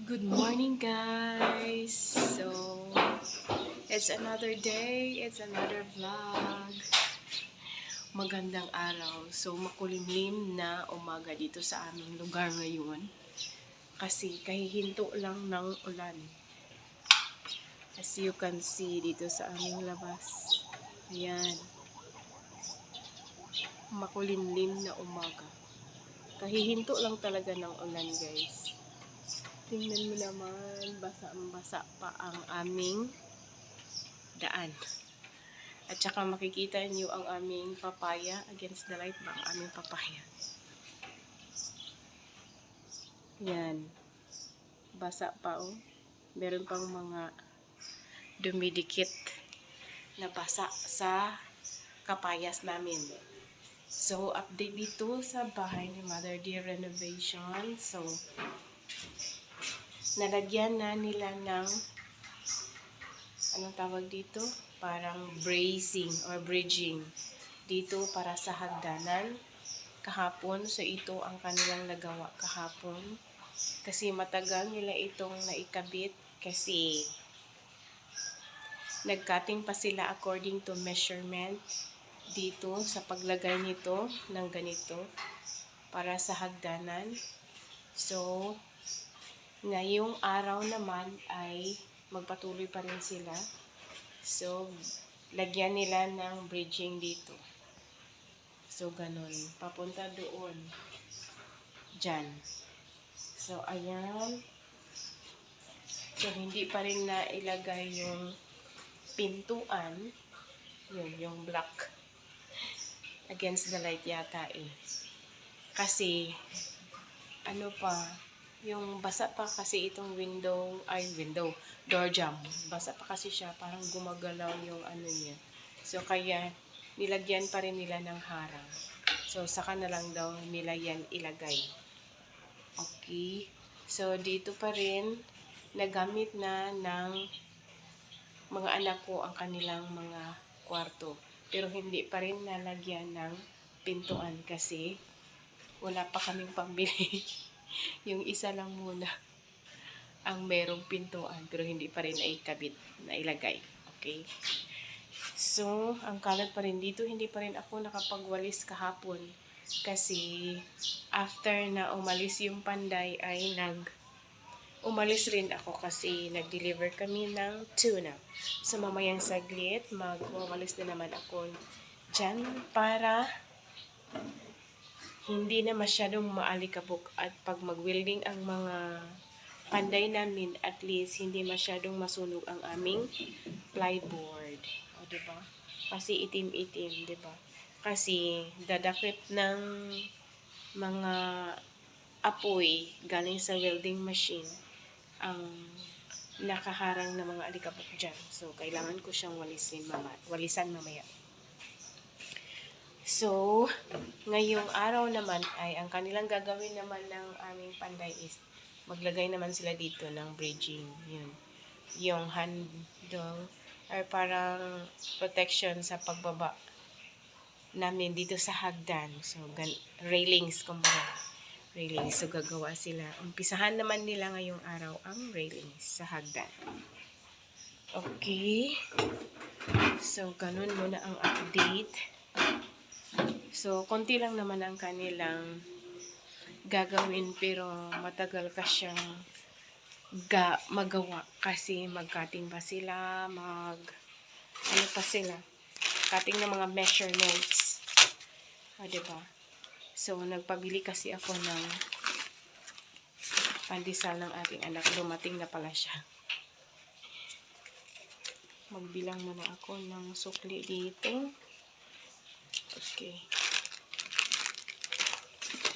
Good morning, guys. So, it's another day, it's another vlog. Magandang araw. So, makulimlim na umaga dito sa aming lugar ngayon. Kasi kahihinto lang ng ulan. As you can see dito sa aming labas. Ayan. Makulimlim na umaga. Kahihinto lang talaga ng ulan, guys. Tingnan mo naman, basa-basa pa ang aming daan. At saka makikita niyo ang aming papaya against the light ba? Ang aming papaya. Yan. Basa pa oh. Meron pang mga dumidikit na basa sa kapayas namin. So, update dito sa bahay ni Mother Dear Renovation. So, nalagyan na nila ng anong tawag dito? Parang bracing or bridging dito para sa hagdanan kahapon. So, ito ang kanilang nagawa kahapon. Kasi matagal nila itong naikabit kasi nag-cutting pa sila according to measurement dito sa paglagay nito ng ganito para sa hagdanan. So, ngayong araw naman ay magpatuloy pa rin sila. So, lagyan nila ng bridging dito. So, ganun. Papunta doon. Diyan. So, ayan. So, hindi pa rin na ilagay yung pintuan. Yun, yung black. Against the light yata eh. Kasi, ano pa, yung basa pa kasi itong door jamb. Basa pa kasi siya, parang gumagalaw yung ano niya. So, kaya, nilagyan pa rin nila ng harang. So, saka na lang daw nila yan ilagay. Okay. So, dito pa rin, nagamit na ng mga anak ko ang kanilang mga kwarto. Pero hindi pa rin nalagyan ng pintuan kasi wala pa kaming pambili. Yung isa lang muna ang merong pintuan pero hindi pa rin naikabit, nailagay. Okay? So, ang kalat pa rin dito, hindi pa rin ako nakapagwalis kahapon kasi after na umalis yung panday ay umalis rin ako kasi nag-deliver kami ng tuna. So, mamayang saglit, magwawalis na naman ako dyan para hindi na masyadong maalikabok at pag mag-welding ang mga panday namin, at least hindi masyadong masunog ang aming plyboard. O, diba? Kasi itim-itim, diba? Kasi dadakip ng mga apoy galing sa welding machine ang nakaharang na mga alikabok dyan. So, kailangan ko siyang walisan mamaya. So, ngayong araw naman ay ang kanilang gagawin naman ng aming panday is maglagay naman sila dito ng bridging. Yun. Yung handle or parang protection sa pagbaba namin dito sa hagdan. So, railings, kumbaga. Railings. So, gagawa sila. Umpisahan naman nila ngayong araw ang railings sa hagdan. Okay. So, ganun muna ang update. So, konti lang naman ang kanilang gagawin pero matagal pa siyang magawa kasi mag-cutting pa sila, ano pa sila, cutting ng mga measurements. Diba? So, nagpabili kasi ako ng pandesal ng ating anak. Dumating na pala siya. Magbilang muna ako ng sukli dito. Okay.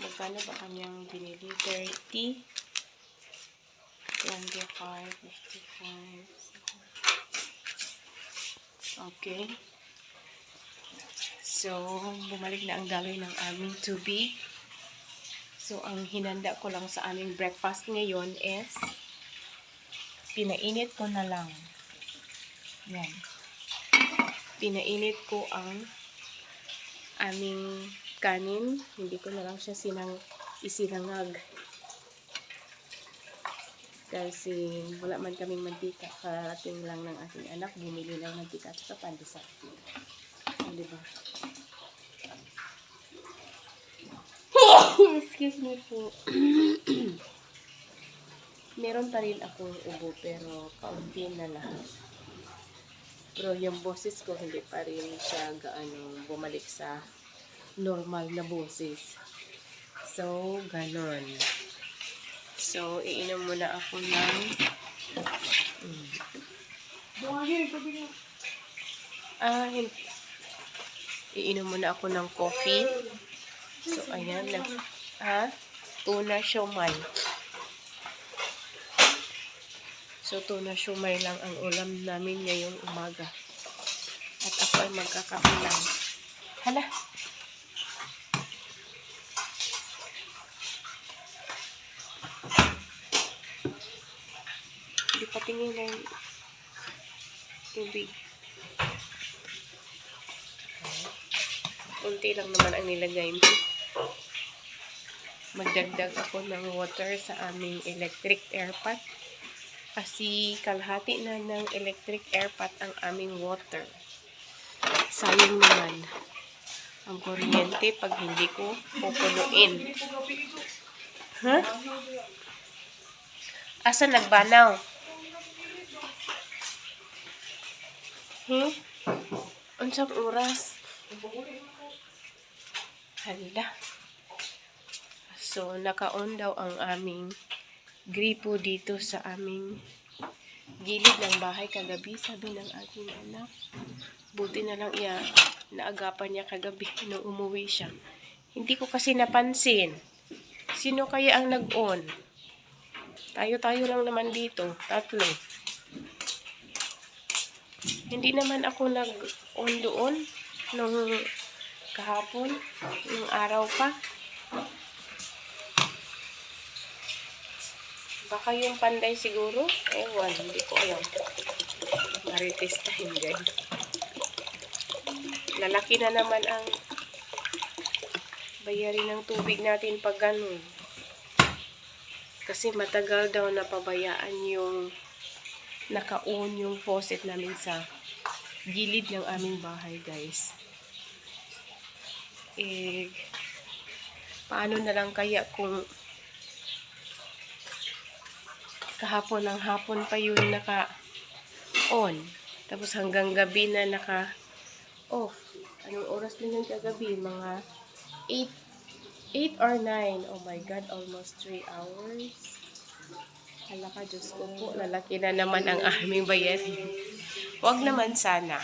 Magkano ba kanyang binili? 30, 25, 55. Okay. So, bumalik na ang daloy ng aming tubig. So, ang hinanda ko lang sa aming breakfast ngayon is pinainit ko na lang. Yan. Pinainit ko ang aming kanin. Hindi ko na lang siya isinangag. Kasi wala man kaming mantika. Karating lang ng aking anak. Bumili ng mantika at saka pandesal. Diba? Excuse me po. Meron pa rin akong ubo pero kaunti na lang. Pero yung boses ko hindi pa rin siya gaano bumalik sa normal na boses. So, ganon. So, iinom muna ako ng iinom muna ako ng coffee. So, ayan lang. Tuna siomai. So, tuna siomai lang ang ulam namin ngayong umaga. At ako ay magkakape lang. Hala! Hindi pa tingin ng tubig. Kunti lang naman ang nilagay mo. Magdagdag ako ng water sa aming electric airpot. Kasi kalahati na ng electric airpot ang aming water. Sayang naman ang kuryente pag hindi ko pupunuin. Asa nagbanaw? Unsang oras? Hala. So, naka-on daw ang aming gripo dito sa aming gilid ng bahay kagabi, sabi ng aking anak. Buti na lang naagapan niya kagabi nung umuwi siya. Hindi ko kasi napansin. Sino kaya ang nag-on? Tayo-tayo lang naman dito. 3. Hindi naman ako nag-on doon nung kahapon, nung araw pa. Baka yung panday siguro. Ewan, hindi ko alam. Marites time, guys. Lalaki na naman ang bayarin ng tubig natin pag ganun. Kasi matagal daw napabayaan yung naka-on yung faucet namin sa gilid ng aming bahay, guys. Paano na lang kaya kung kahapon ng hapon pa yun naka-on. Tapos hanggang gabi na naka-off. Anong oras din yung kagabi? Mga 8 or 9. Oh my God, almost 3 hours. Hala ka, Diyos ko po. Lalaki na naman ang aming bayarin. Huwag naman sana.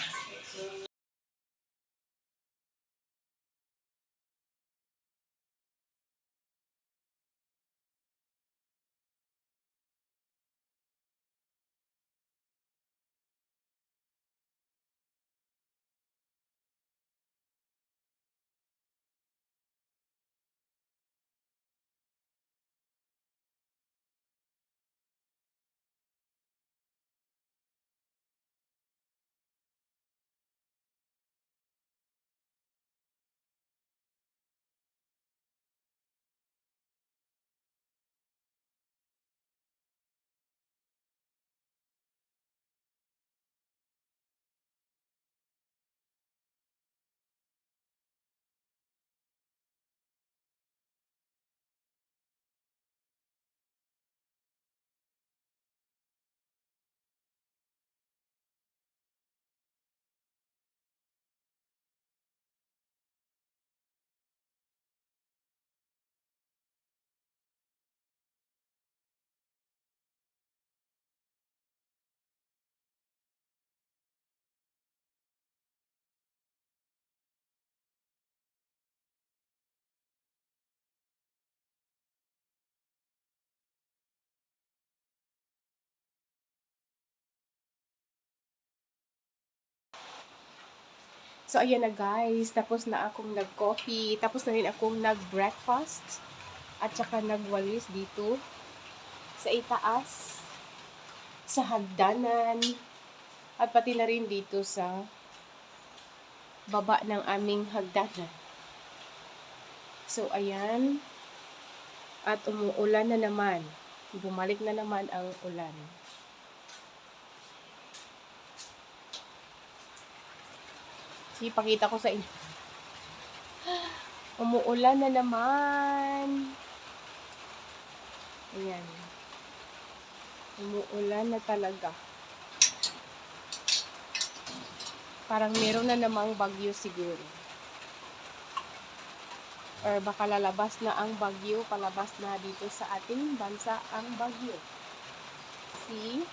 So, ayan na guys. Tapos na akong nag-coffee. Tapos na rin akong nag-breakfast. At saka nagwalis dito sa itaas. Sa hagdanan. At pati na rin dito sa baba ng aming hagdanan. So, ayan. At umuulan na naman. Bumalik na naman ang ulan. Sige, pakita ko sa inyo. Umuulan na naman. Ayan. Umuulan na talaga. Parang meron na namang bagyo siguro. Or baka lalabas na ang bagyo, palabas na dito sa ating bansa ang bagyo. See?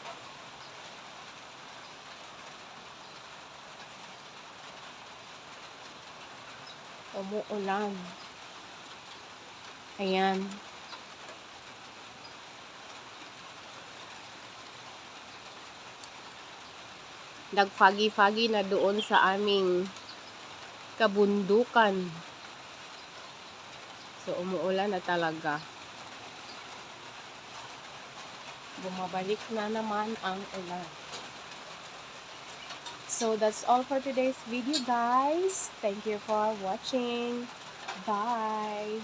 Umuulan. Ayan. Nagfagi-fagi na doon sa aming kabundukan. So, umuulan na talaga. Bumabalik na naman ang ulan. So, that's all for today's video, guys. Thank you for watching. Bye!